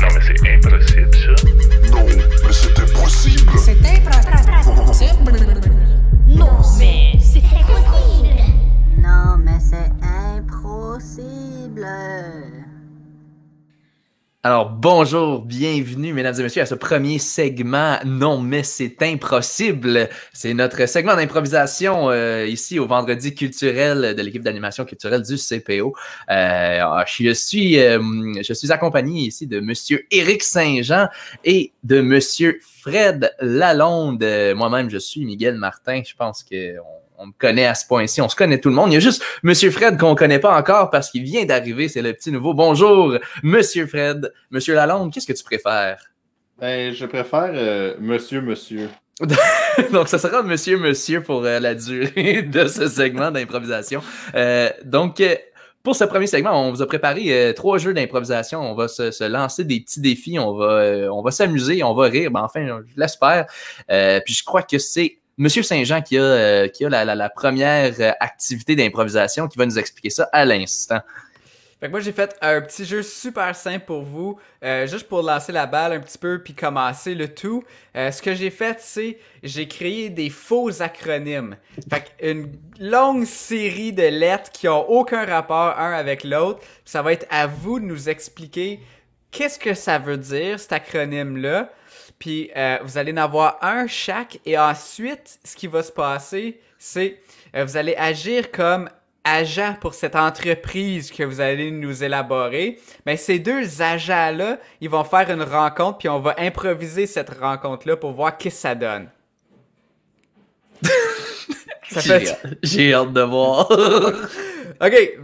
Non, mais c'est impossible, ça. Non, mais c'est impossible. C'est impossible. Non, mais c'est impossible. Non, mais c'est impossible. Alors, bonjour, bienvenue, mesdames et messieurs, à ce premier segment. Non, mais c'est impossible. C'est notre segment d'improvisation ici au Vendredi culturel de l'équipe d'animation culturelle du CPO. Je suis accompagné ici de Monsieur Éric Saint-Jean et de Monsieur Fred Lalonde. Moi-même, je suis Miguel Martin. Je pense qu'on me connaît à ce point-ci, on se connaît tout le monde. Il y a juste Monsieur Fred qu'on ne connaît pas encore parce qu'il vient d'arriver, c'est le petit nouveau. Bonjour, Monsieur Fred. Monsieur Lalonde, qu'est-ce que tu préfères? Ben, je préfère Monsieur. Donc, ça sera Monsieur pour la durée de ce segment d'improvisation. Pour ce premier segment, on vous a préparé 3 jeux d'improvisation. On va se lancer des petits défis, on va s'amuser, on va rire. Ben, enfin, je l'espère. Puis je crois que c'est Monsieur Saint-Jean qui a la première activité d'improvisation qui va nous expliquer ça à l'instant. Fait que moi, j'ai fait un petit jeu super simple pour vous, juste pour lancer la balle un petit peu puis commencer le tout. Ce que j'ai fait, c'est j'ai créé des faux acronymes. Fait qu'une longue série de lettres qui ont aucun rapport un avec l'autre. Ça va être à vous de nous expliquer qu'est-ce que ça veut dire, cet acronyme-là. Puis vous allez en avoir un chaque et ensuite, ce qui va se passer, c'est vous allez agir comme agent pour cette entreprise que vous allez nous élaborer. Mais ces 2 agents-là, ils vont faire une rencontre puis on va improviser cette rencontre-là pour voir qu'est-ce que ça donne. J'ai hâte de voir. OK,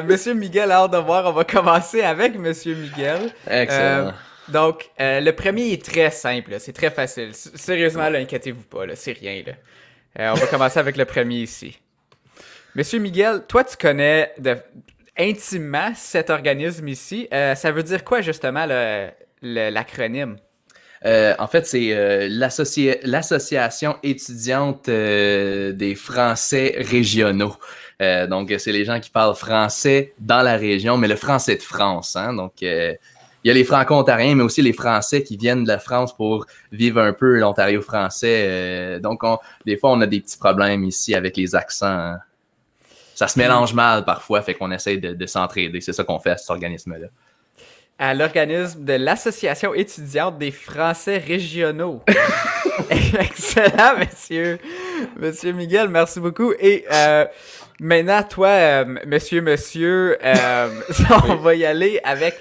Monsieur Miguel a hâte de voir. On va commencer avec Monsieur Miguel. Excellent. Donc, le premier est très simple, là. C'est très facile. Sérieusement, là, inquiétez-vous pas, là, c'est rien. Là. On va commencer avec le premier ici. Monsieur Miguel, toi, tu connais intimement cet organisme ici. Ça veut dire quoi, justement, l'acronyme? En fait, c'est l'association étudiante des Français régionaux. Donc, c'est les gens qui parlent français dans la région, mais le français de France. Hein? Donc, il y a les Franco-Ontariens, mais aussi les Français qui viennent de la France pour vivre un peu l'Ontario français. Donc, des fois, on a des petits problèmes ici avec les accents. Hein. Ça se mélange mal parfois, fait qu'on essaie de s'entraider. C'est ça qu'on fait à cet organisme-là. À l'organisme de l'Association étudiante des Français régionaux. Excellent, Monsieur Miguel, merci beaucoup. Et maintenant, toi, Monsieur, on va y aller avec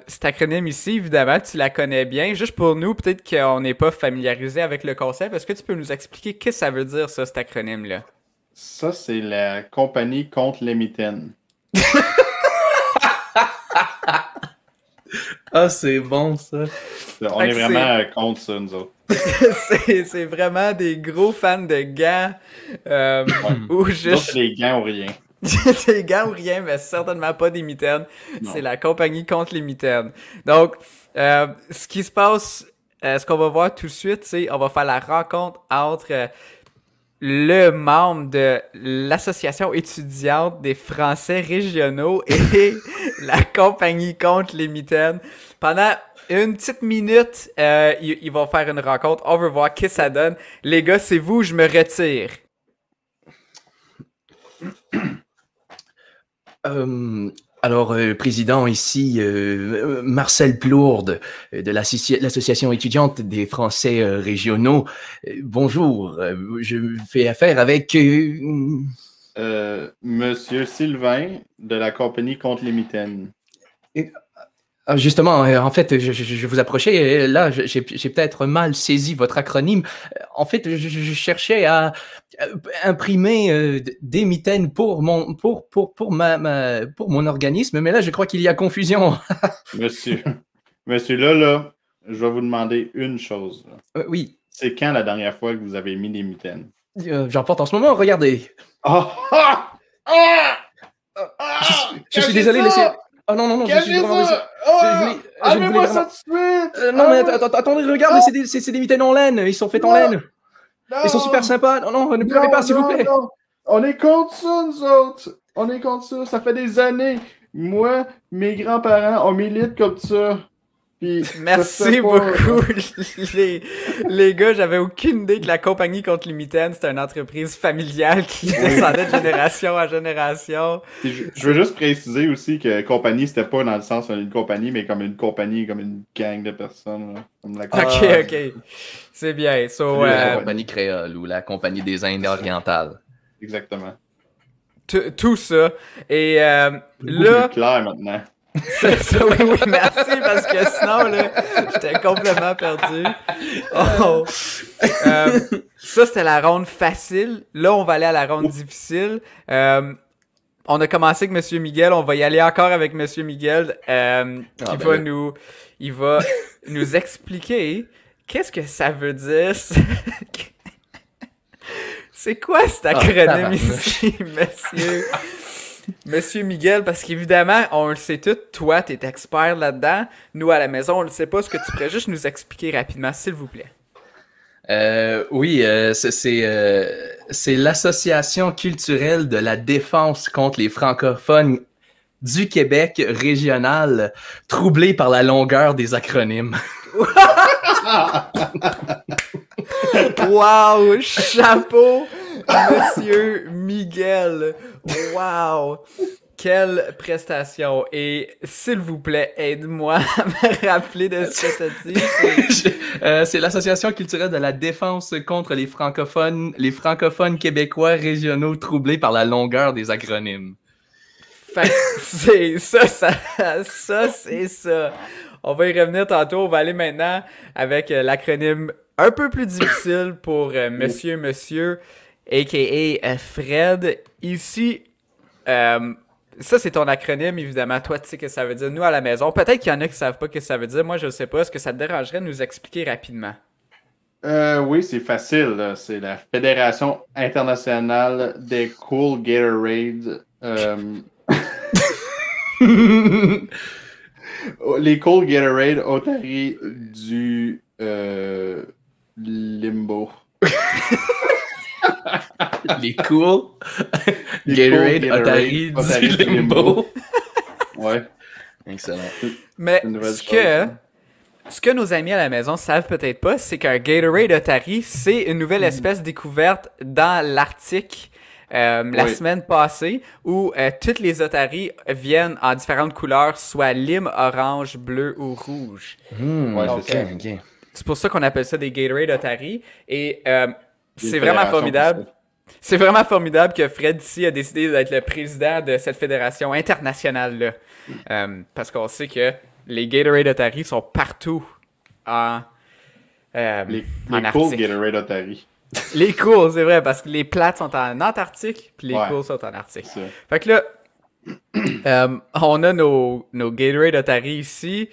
cet acronyme ici. Évidemment, tu la connais bien. Juste pour nous, peut-être qu'on n'est pas familiarisé avec le concept. Est-ce que tu peux nous expliquer qu'est-ce que ça veut dire, ça, cet acronyme-là? Ça, c'est la compagnie contre les mitaines. Ah, c'est bon, ça. On est vraiment contre ça, nous autres. c'est vraiment des gros fans de gants. Ou juste... les gants ou rien. Des gants ou rien, mais certainement pas des mitaines. Non. C'est la compagnie contre les mitaines. Donc, ce qui se passe, ce qu'on va voir tout de suite, c'est on va faire la rencontre entre... le membre de l'Association étudiante des Français régionaux et la compagnie contre les mitaines. Pendant une petite minute, ils vont faire une rencontre. On veut voir qu'est-ce que ça donne. Les gars, c'est vous, je me retire. Alors, président, ici, Marcel Plourde, de l'Association étudiante des Français régionaux. Bonjour, je fais affaire avec... Monsieur Sylvain, de la compagnie contre les mitaines. Justement, en fait, je vous approchais, là, j'ai peut-être mal saisi votre acronyme. En fait, je cherchais à imprimer des mitaines pour mon organisme, mais là, je crois qu'il y a confusion. Monsieur, là, je vais vous demander une chose. Oui. C'est quand la dernière fois que vous avez mis des mitaines? J'en porte en ce moment, regardez. Je suis désolé, laissez... Oh non, je suis vraiment désolé. Enlevez-moi ça tout de suite! Non, mais attendez, regardez, c'est des mitaines en laine. Ils sont faits en laine. Non. Ils sont super sympas. Non, ne pleurez pas, s'il vous plaît. Non. On est contre ça, nous autres. On est contre ça. Ça fait des années. Moi, mes grands-parents, on milite comme ça. Puis, Merci ça, c'est pas- beaucoup, les gars. J'avais aucune idée que la compagnie Compte Limited, c'était une entreprise familiale qui descendait de génération en génération. Puis je veux juste préciser aussi que compagnie, c'était pas dans le sens d'une compagnie, mais comme une compagnie, comme une gang de personnes. Là, comme la Ok. C'est bien. So, La compagnie créole ou la compagnie des Indes orientales. Exactement. tout ça. Et Là... là, clair maintenant. ça, oui, merci, parce que sinon, là, j'étais complètement perdu. Oh. Ça, c'était la ronde facile. Là, on va aller à la ronde difficile. On a commencé avec Monsieur Miguel. On va y aller encore avec Monsieur Miguel, il va nous expliquer qu'est-ce que ça veut dire. C'est quoi cet acronyme ici, monsieur? Monsieur Miguel, parce qu'évidemment, on le sait tout, toi, t'es expert là-dedans. Nous, à la maison, on le sait pas. Est-ce que tu pourrais juste nous expliquer rapidement, s'il vous plaît? Oui, c'est l'Association culturelle de la défense contre les francophones du Québec régional, troublée par la longueur des acronymes. Wow! Chapeau, Monsieur Miguel! Wow! Quelle prestation! Et s'il vous plaît, aide-moi à me rappeler de ce que t'as dit. C'est l'Association culturelle de la défense contre les francophones québécois régionaux troublés par la longueur des acronymes. Fait que c'est ça, c'est ça. On va y revenir tantôt. On va aller maintenant avec l'acronyme un peu plus difficile pour Monsieur, a.k.a. Fred. Ici, ça, c'est ton acronyme, évidemment. Toi, tu sais ce que ça veut dire. Nous, à la maison, peut-être qu'il y en a qui savent pas ce que ça veut dire. Moi, je ne sais pas. Est-ce que ça te dérangerait de nous expliquer rapidement? Oui, c'est facile. Là. C'est la Fédération internationale des Cool Gatorade. Les Cool Gatorade Otari du Limbo. Les cool Gatorade Otari du Limbo. Ouais. Excellent. Mais une nouvelle ce que nos amis à la maison savent peut-être pas, c'est qu'un Gatorade Otari, c'est une nouvelle espèce découverte dans l'Arctique la semaine passée, où toutes les Otaries viennent en différentes couleurs, soit lime, orange, bleu ou rouge. Ouais, Donc, c'est ça. Ok. c'est pour ça qu'on appelle ça des Gatorade Otari. Et c'est Une vraiment fédération formidable. pour ça. C'est vraiment formidable que Fred ici a décidé d'être le président de cette fédération internationale-là. Parce qu'on sait que les Gatorade Otari sont partout en Les en Cool Arctique. Gatorade Otari. Les cours, c'est vrai, parce que les plates sont en Antarctique, puis les Ouais. cours sont en Arctique. C'est ça. Fait que là, on a nos Gatorade Otari ici.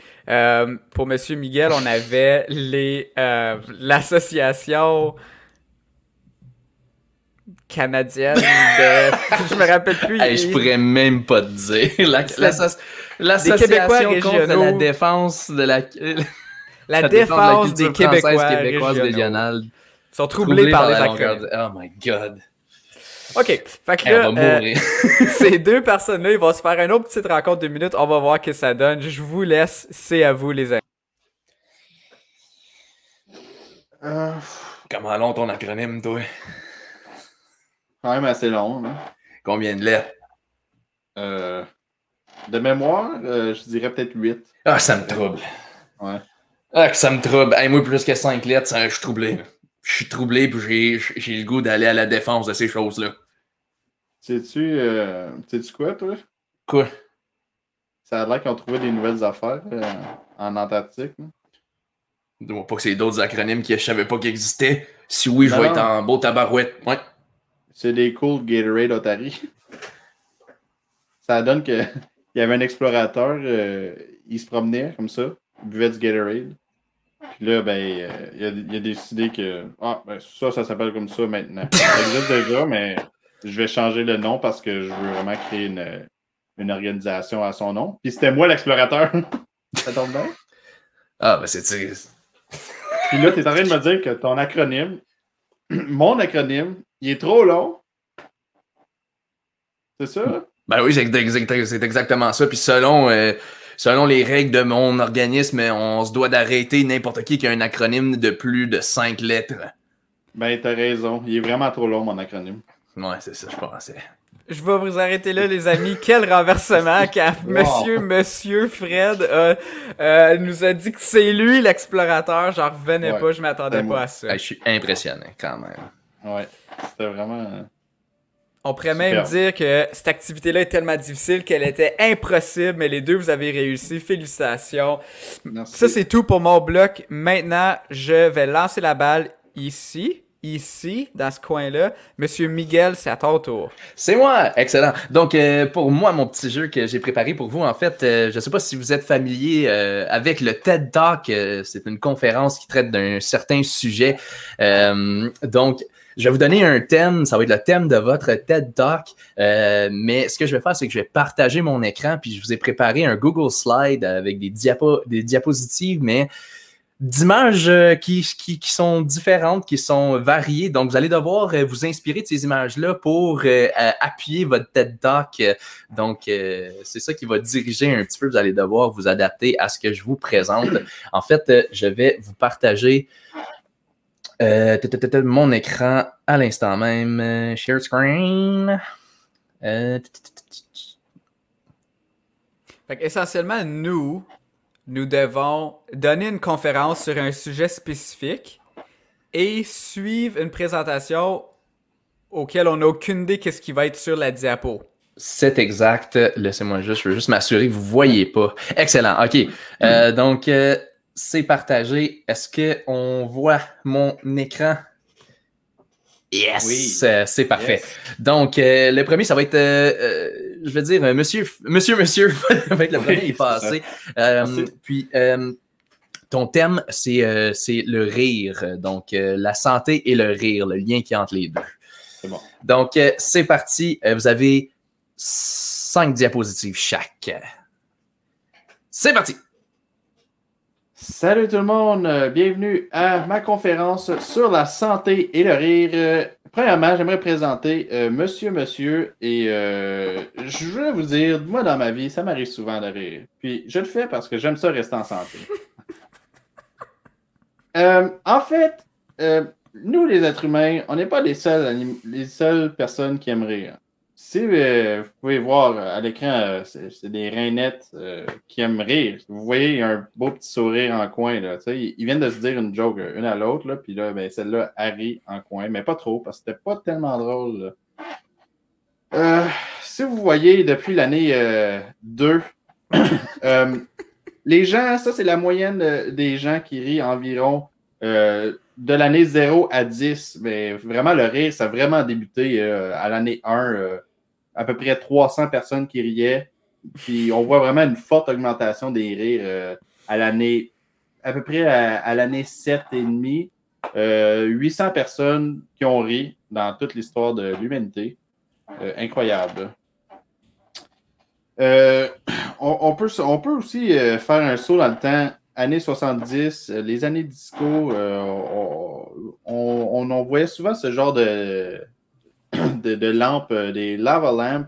Pour Monsieur Miguel, on avait l'association canadienne de... Je me rappelle plus. Hey, je pourrais même pas te dire. L'association Québécois contre la régionaux. défense de la la la défense des culture française Québécois québécoise régionaux. régionale. Ils sont troublés par les la longueur acronymes. Oh my god. OK. Fait que Elle va là, mourir. ces deux personnes-là, ils vont se faire une autre petite rencontre de minutes. On va voir ce que ça donne. Je vous laisse. C'est à vous, les amis. Comment long ton acronyme, toi? Quand même assez long. Hein? Combien de lettres? De mémoire, je dirais peut-être 8. Ah, ça me trouble. Ouais. Ah, que ça me trouble. Hey, moi, plus que 5 lettres, je suis troublé. Je suis troublé, puis j'ai le goût d'aller à la défense de ces choses-là. Sais-tu quoi, toi? Quoi? Ça a l'air qu'ils ont trouvé des nouvelles affaires en Antarctique. Hein? Dis-moi pas que c'est d'autres acronymes que je savais pas qu'ils existaient. Si oui, je Non, vais non. être en beau tabarouette. Ouais. C'est des Cool Gatorade Otari. Ça donne que il y avait un explorateur, il se promenait comme ça, il buvait du Gatorade. Puis là, ben, il a décidé que ça s'appelle comme ça maintenant. Ça existe déjà, mais je vais changer le nom parce que je veux vraiment créer une organisation à son nom. Puis c'était moi l'explorateur. Ça tombe bien? Ah, ben c'est triste. Puis là, tu es en train de me dire que ton acronyme, mon acronyme, il est trop long. C'est ça? Ben oui, c'est exactement ça. Puis selon selon les règles de mon organisme, on se doit d'arrêter n'importe qui a un acronyme de plus de 5 lettres. Ben, t'as raison. Il est vraiment trop long, mon acronyme. Ouais, c'est ça, je pensais. Je vais vous arrêter là, les amis. Quel renversement quand Monsieur Fred nous a dit que c'est lui l'explorateur. J'en revenais pas, je m'attendais pas à ça. Je suis impressionné quand même. Ouais, c'était vraiment... On pourrait même dire que cette activité-là est tellement difficile qu'elle était impossible, mais les deux, vous avez réussi. Félicitations. Merci. Ça, c'est tout pour mon bloc. Maintenant, je vais lancer la balle ici, dans ce coin-là. Monsieur Miguel, c'est à ton tour. C'est moi! Excellent. Donc, pour moi, mon petit jeu que j'ai préparé pour vous, en fait, je ne sais pas si vous êtes familier avec le TED Talk. C'est une conférence qui traite d'un certain sujet. Donc, je vais vous donner un thème, ça va être le thème de votre TED Talk, mais ce que je vais faire, c'est que je vais partager mon écran, puis je vous ai préparé un Google Slide avec des diapositives, mais d'images qui sont différentes, qui sont variées. Donc, vous allez devoir vous inspirer de ces images-là pour appuyer votre TED Talk. Donc, c'est ça qui va diriger un petit peu. Vous allez devoir vous adapter à ce que je vous présente. En fait, je vais vous partager mon écran à l'instant même. Share screen. Fait qu'essentiellement, nous devons donner une conférence sur un sujet spécifique et suivre une présentation auquel on n'a aucune idée qu'est-ce qui va être sur la diapo. C'est exact. Laissez-moi juste, je veux juste m'assurer que vous ne voyez pas. Excellent. OK. Donc, c'est partagé. Est-ce qu'on voit mon écran? Yes! Oui. C'est parfait. Yes. Donc, le premier, ça va être, je vais dire, monsieur, ça va être le premier est passé. Puis, ton thème, c'est le rire. Donc, la santé et le rire, le lien qui est entre les deux. C'est bon. Donc, c'est parti. Vous avez 5 diapositives chaque. C'est parti! Salut tout le monde, bienvenue à ma conférence sur la santé et le rire. Premièrement, j'aimerais présenter Monsieur, et je voulais vous dire, moi dans ma vie, ça m'arrive souvent de rire. Puis je le fais parce que j'aime ça rester en santé. En fait, nous les êtres humains, on n'est pas les seules personnes qui aiment rire. Si vous pouvez voir à l'écran, c'est des reinettes qui aiment rire. Vous voyez, il y a un beau petit sourire en coin. Là, ils viennent de se dire une joke une à l'autre, là, puis là, ben, celle-là, elle rit en coin, mais pas trop, parce que c'était pas tellement drôle. Si vous voyez, depuis l'année 2, les gens, ça c'est la moyenne des gens qui rient environ de l'année 0 à 10. Mais vraiment, le rire, ça a vraiment débuté à l'année 1. À peu près 300 personnes qui riaient. Puis on voit vraiment une forte augmentation des rires à peu près à l'année 7,5. 800 personnes qui ont ri dans toute l'histoire de l'humanité. Incroyable. On peut aussi faire un saut dans le temps. Années 70, les années disco, on voyait souvent ce genre de lampes, des lava lamps.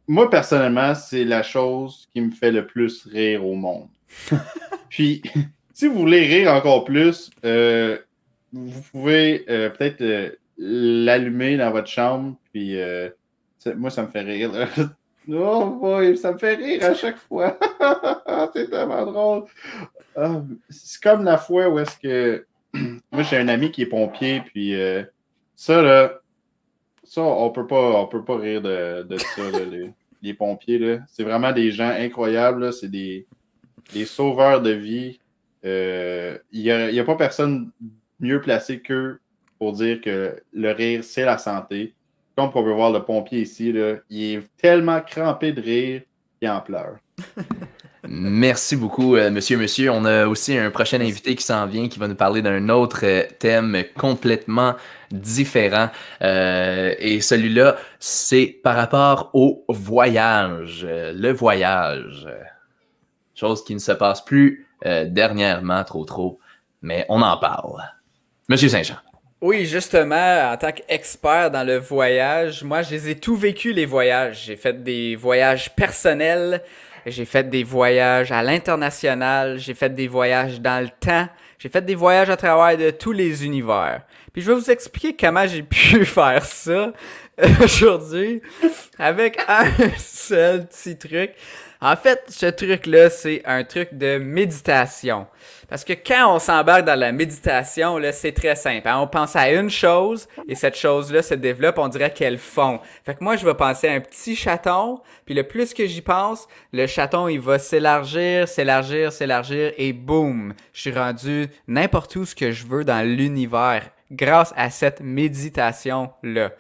Moi, personnellement, c'est la chose qui me fait le plus rire au monde. Puis, si vous voulez rire encore plus, vous pouvez peut-être l'allumer dans votre chambre. Puis, moi, ça me fait rire. Oh boy, ça me fait rire à chaque fois. C'est tellement drôle. C'est comme la fois où est-ce que... Moi, j'ai un ami qui est pompier, puis ça, là, on peut pas rire de ça, là, les pompiers, là. C'est vraiment des gens incroyables, là. C'est des sauveurs de vie. Il y a pas personne mieux placé qu'eux pour dire que le rire, c'est la santé. Comme on peut voir le pompier ici, là, il est tellement crampé de rire qu'il en pleure. Merci beaucoup, monsieur. On a aussi un prochain invité qui s'en vient, qui va nous parler d'un autre thème complètement différent. Et celui-là, c'est par rapport au voyage. Le voyage. Chose qui ne se passe plus dernièrement, trop. Mais on en parle. Monsieur Saint-Jean. Oui, justement, en tant qu'expert dans le voyage, moi, je les ai tout vécu, les voyages. J'ai fait des voyages personnels. J'ai fait des voyages à l'international, j'ai fait des voyages dans le temps, j'ai fait des voyages à travers de tous les univers. Puis je vais vous expliquer comment j'ai pu faire ça aujourd'hui avec un seul petit truc. En fait, ce truc-là, c'est un truc de méditation. Parce que quand on s'embarque dans la méditation, là, c'est très simple. Hein? On pense à une chose et cette chose-là se développe, on dirait qu'elle fond. Fait que moi, je vais penser à un petit chaton, puis le plus que j'y pense, le chaton, il va s'élargir, s'élargir, s'élargir et boum! Je suis rendu n'importe où ce que je veux dans l'univers grâce à cette méditation-là.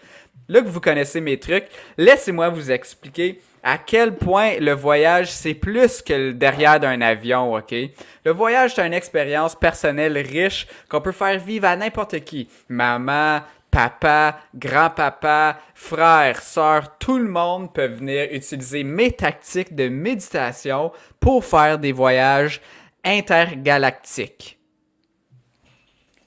Là que vous connaissez mes trucs, laissez-moi vous expliquer à quel point le voyage, c'est plus que le derrière d'un avion, OK? Le voyage, c'est une expérience personnelle riche qu'on peut faire vivre à n'importe qui. Maman, papa, grand-papa, frère, sœur, tout le monde peut venir utiliser mes tactiques de méditation pour faire des voyages intergalactiques.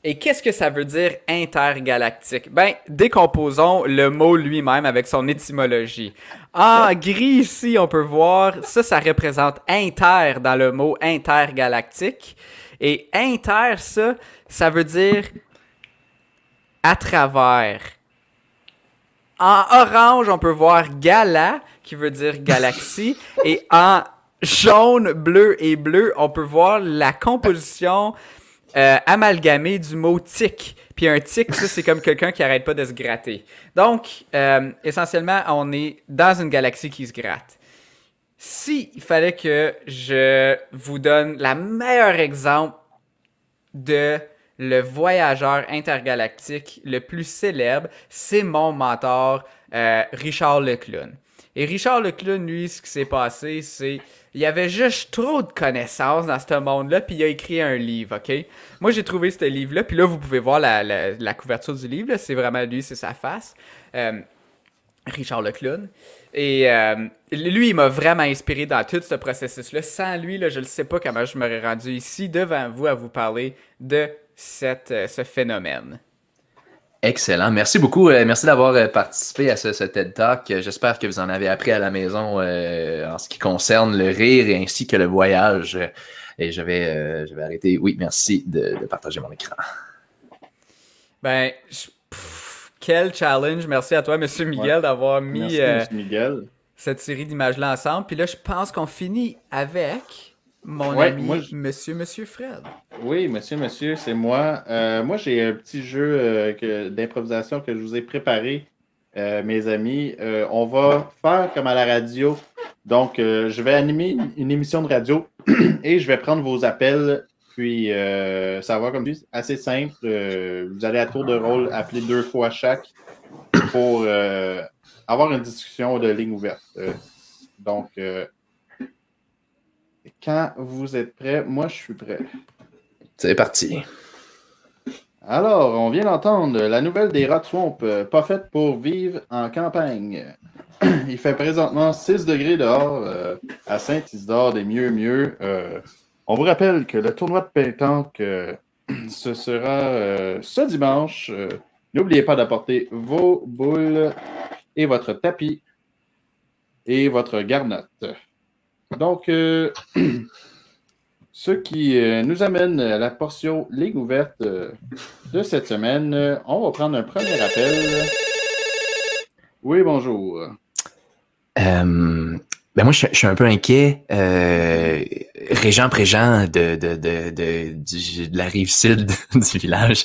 Et qu'est-ce que ça veut dire intergalactique? Ben, décomposons le mot lui-même avec son étymologie. En gris ici, on peut voir, ça représente inter dans le mot intergalactique. Et inter, ça veut dire à travers. En orange, on peut voir gala, qui veut dire galaxie. Et en jaune, bleu et bleu, on peut voir la composition amalgamé du mot tic. Puis un tic, ça, c'est comme quelqu'un qui arrête pas de se gratter. Donc, essentiellement, on est dans une galaxie qui se gratte. Si il fallait que je vous donne le meilleur exemple de le voyageur intergalactique le plus célèbre, c'est mon mentor, Richard le Clown. Et Richard le Clown, lui, ce qui s'est passé, c'est il y avait juste trop de connaissances dans ce monde-là, puis il a écrit un livre, OK? Moi, j'ai trouvé ce livre-là, puis là, vous pouvez voir la couverture du livre, là, c'est vraiment lui, c'est sa face. Richard le Clown. Et lui, il m'a vraiment inspiré dans tout ce processus-là. Sans lui, là, je ne sais pas comment je m'aurais rendu ici devant vous à vous parler de ce phénomène. Excellent. Merci beaucoup. Merci d'avoir participé à ce TED Talk. J'espère que vous en avez appris à la maison en ce qui concerne le rire et ainsi que le voyage. Et je vais arrêter. Oui, merci de partager mon écran. Ben, quel challenge. Merci à toi, M. Miguel, d'avoir mis cette série d'images-là ensemble. Puis là, je pense qu'on finit avec mon ami, Monsieur Fred. Oui, monsieur, c'est moi. Moi, j'ai un petit jeu d'improvisation que je vous ai préparé, mes amis. On va faire comme à la radio. Donc, je vais animer une émission de radio et je vais prendre vos appels. Puis, ça va comme ça, assez simple. Vous allez à tour de rôle appeler 2 fois chaque pour avoir une discussion de ligne ouverte. Donc, quand vous êtes prêts, moi, je suis prêt. C'est parti. Alors, on vient d'entendre la nouvelle des rats de swamp, pas faite pour vivre en campagne. Il fait présentement 6 degrés dehors à Saint-Isidore des mieux. On vous rappelle que le tournoi de pétanque, ce sera ce dimanche. N'oubliez pas d'apporter vos boules et votre tapis et votre garnotte. Donc, ce qui nous amène à la portion ligne ouverte de cette semaine. On va prendre un premier appel. Oui, bonjour. Ben moi, je suis un peu inquiet. Régent Préjean de la rive sud du village.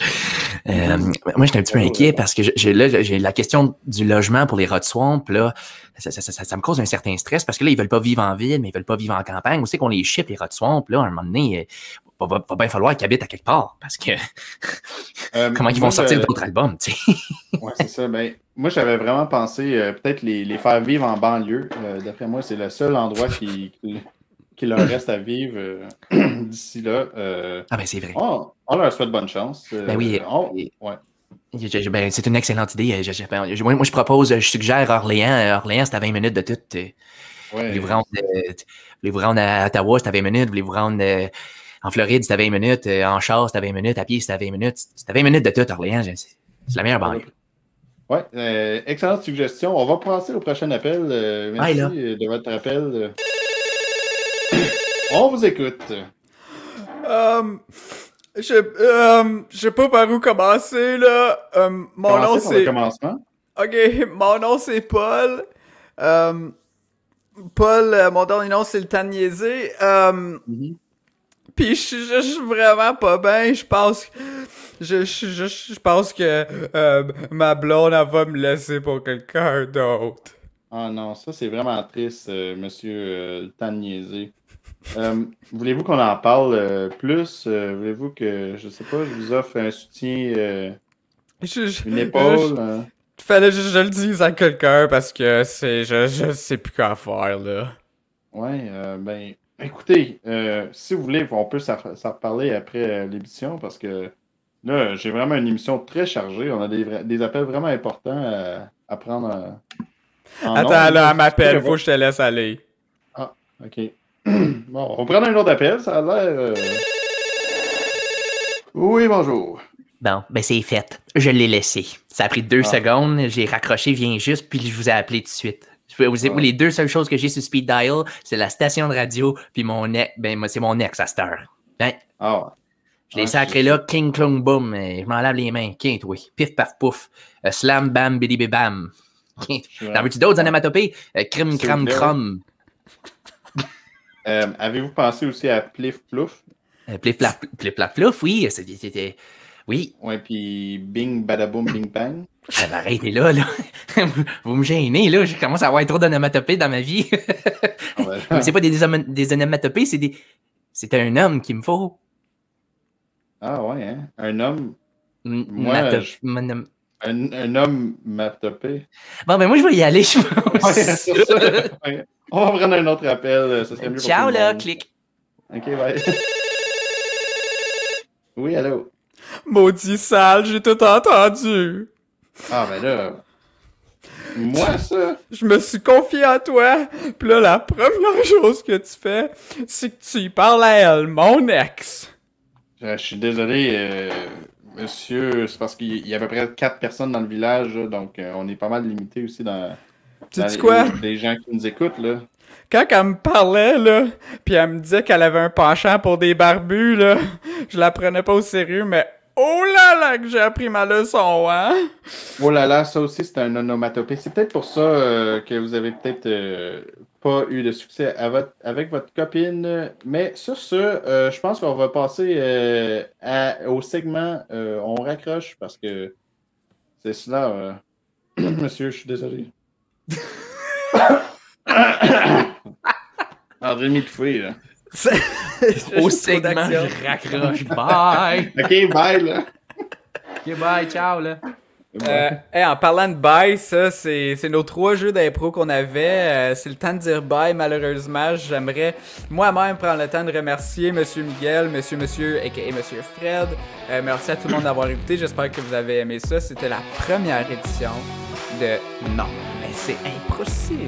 Moi, j'étais un petit peu inquiet parce que j'ai la question du logement pour les rats de swamp, là. Ça me cause un certain stress parce que là, ils veulent pas vivre en ville, mais ils veulent pas vivre en campagne. Où c'est qu'on les ship, les rats de swamp, là, à un moment donné, va bien falloir qu'ils habitent à quelque part parce que comment ils vont sortir d'autres albums, tu sais. Ouais, c'est ça. Ben, moi, j'avais vraiment pensé peut-être les faire vivre en banlieue. D'après moi, c'est le seul endroit qui leur reste à vivre d'ici là. Ah ben c'est vrai. On leur souhaite bonne chance. Ben oui. Ouais. Ben, c'est une excellente idée. Moi, je propose, je suggère Orléans. Orléans, c'est à 20 minutes de tout. Voulez-vous rendre à Ottawa, c'est à 20 minutes. Voulez-vous rendre en Floride, c'est à 20 minutes. En char, c'est à 20 minutes. À pied, c'est à 20 minutes. C'est à 20 minutes de tout, Orléans. C'est la meilleure banlieue. Oui, excellente suggestion. On va passer au prochain appel. Merci de votre appel. On vous écoute. Je sais pas par où commencer, là. Mon nom, Commencez par le c'est... commencement. Ok, mon nom, c'est Paul. Paul, mon dernier nom, c'est le temps de niaiser. Pis je suis vraiment pas bien. Je pense que ma blonde, elle va me laisser pour quelqu'un d'autre. Ah non, ça c'est vraiment triste, monsieur le temps de niaiser. Voulez-vous qu'on en parle plus? Voulez-vous que, je sais pas, je vous offre un soutien, une épaule? Fallait juste que je le dise à quelqu'un parce que je sais plus quoi faire, là. Ouais, ben, écoutez, si vous voulez, on peut s'en reparler après l'émission parce que là, j'ai vraiment une émission très chargée. On a des appels vraiment importants à prendre en Attends, ondes. là, elle m'appelle, faut que je te laisse aller. Ah, ok. Bon, on prend un autre appel, ça a l'air... Oui, bonjour. Bon, ben c'est fait. Je l'ai laissé. Ça a pris 2 secondes, j'ai raccroché, viens juste, puis je vous ai appelé tout de suite. Les 2 seules choses que j'ai sur Speed Dial, c'est la station de radio, puis mon ex, ben moi, c'est mon ex à cette heure. Ben, je l'ai sacré là, cling, clong, boom, je m'en lave les mains. Quinte, oui. Pif, paf, pouf. Slam, bam, bidi, bam. T'en veux-tu d'autres onomatopées? Crime, cram, crom. Avez-vous pensé aussi à Plif Plouf? Plif, plaf, plouf, oui. C'était... Oui. Ouais, puis Bing, badaboum, bing, bang. Ben, arrêtez là. Vous me gênez, là. Je commence à avoir trop d'onomatopées dans ma vie. Mais c'est pas des onomatopées, c'est un homme qu'il me faut. Ah ouais, hein? Un homme... Un homme matopé. Bon, ben moi, je vais y aller, je pense. Ouais. On va prendre un autre appel. Ça serait mieux pour ciao, tout le là, monde. clic. OK, bye. Oui, allô? Maudit sale, j'ai tout entendu. Ah, ben là... Moi, ça... Je me suis confié à toi, pis là, la première chose que tu fais, c'est que tu y parles à elle, mon ex. Je suis désolé, monsieur, c'est parce qu'il y a à peu près 4 personnes dans le village, là, donc on est pas mal limité aussi dans les gens qui nous écoutent, là. Quand elle me parlait, là, pis elle me disait qu'elle avait un penchant pour des barbus, là, je la prenais pas au sérieux, mais oh là là que j'ai appris ma leçon, hein? Oh là là, ça aussi c'est un onomatopée. C'est peut-être pour ça que vous avez peut-être pas eu de succès avec votre copine. Mais sur ce, je pense qu'on va passer au segment on raccroche parce que c'est cela. Monsieur, je suis désolé. André m'étouffer, là. Au segment, je raccroche. Bye! OK, bye, là. OK, bye, ciao, là. En parlant de bye, ça, c'est nos 3 jeux d'impro qu'on avait. C'est le temps de dire bye, malheureusement. J'aimerais moi-même prendre le temps de remercier Monsieur Miguel, Monsieur, a.k.a. Monsieur Fred. Merci à tout le monde d'avoir écouté. J'espère que vous avez aimé ça. C'était la première édition de Non, mais c'est impossible.